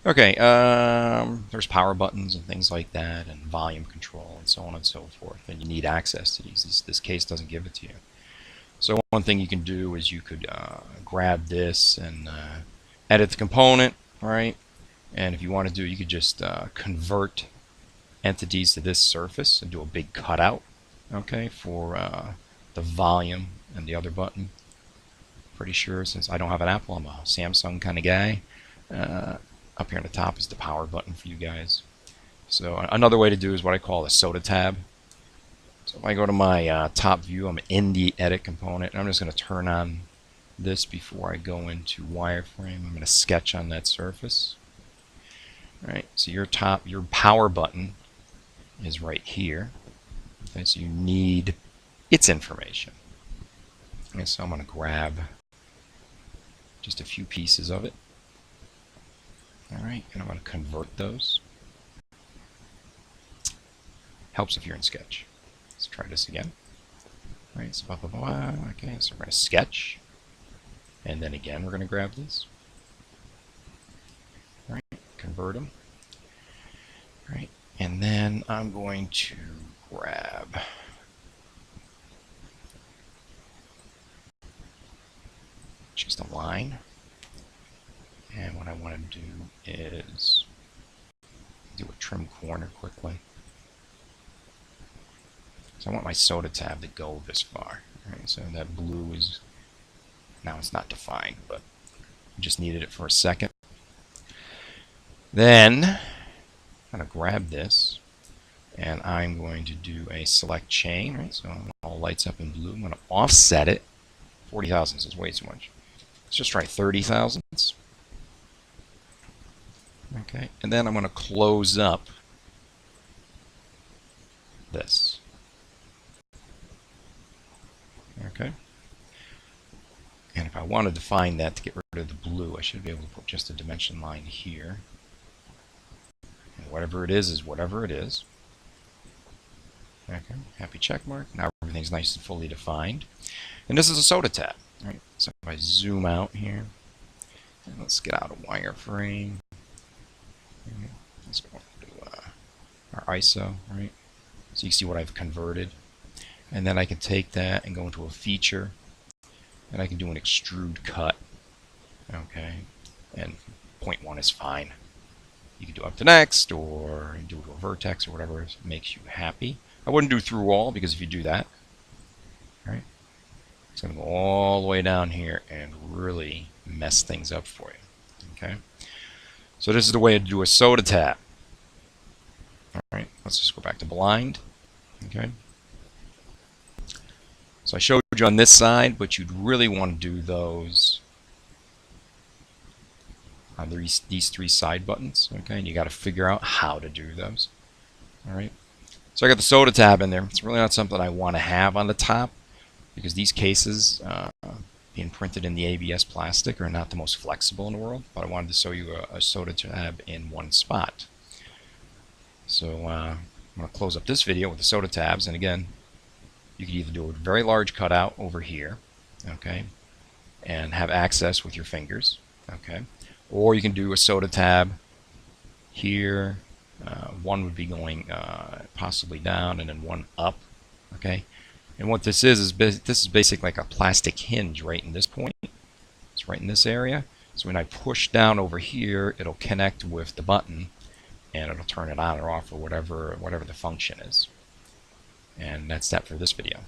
Okay, there's power buttons and things like that, and volume control, and so on and so forth. And you need access to these. This case doesn't give it to you. So one thing you can do is you could grab this and edit the component, right? And if you want to do, you could just convert entities to this surface and do a big cutout, okay, for the volume and the other button. Pretty sure, since I don't have an Apple, I'm a Samsung kind of guy. Up here on the top is the power button for you guys. So another way to do is what I call a soda tab. So if I go to my top view, I'm in the edit component, and I'm just going to turn on this before I go into wireframe. I'm going to sketch on that surface. All right, so your power button is right here. Okay, so you need its information. Okay, so I'm going to grab just a few pieces of it. All right, and I'm going to convert those. Helps if you're in Sketch. Let's try this again. All right, so blah, blah, blah. Okay, so we're going to sketch. And then again, we're going to grab this. All right, convert them. All right, and then I'm going to grab just a line. And what I want to do is do a trim corner quickly. So I want my soda tab to go this far. Right, so that blue is, now it's not defined, but I just needed it for a second. Then I'm going to grab this, and I'm going to do a select chain. Right, so it all lights up in blue. I'm going to offset it. 40 thousandths is way too much. Let's just try 30 thousandths. Okay, and then I'm going to close up this. Okay, and if I want to define that to get rid of the blue, I should be able to put just a dimension line here. And whatever it is whatever it is. Okay, happy check mark. Now everything's nice and fully defined. And this is a soda tab. Right, so if I zoom out here, and let's get out of wireframe. Let's go to our ISO, right? So you can see what I've converted. And then I can take that and go into a feature, and I can do an extrude cut. Okay, and 0.1 is fine. You can do up to next, or do it to a vertex, or whatever makes you happy. I wouldn't do through all, because if you do that, right, it's going to go all the way down here and really mess things up for you. Okay, so this is the way to do a soda tab. All right, let's just go back to blind. Okay, so I showed you on this side, but you'd really want to do those on these three side buttons. Okay, and you got to figure out how to do those. All right, so I got the soda tab in there. It's really not something I want to have on the top, because these cases being printed in the ABS plastic are not the most flexible in the world, but I wanted to show you a soda tab in one spot. So I'm going to close up this video with the soda tabs, and again, you could either do a very large cutout over here, okay, and have access with your fingers, okay, or you can do a soda tab here. One would be going possibly down, and then one up, okay. And what this is this is basically like a plastic hinge right in this point. It's right in this area. So when I push down over here, it'll connect with the button, and it'll turn it on or off, or whatever the function is. And that's that for this video.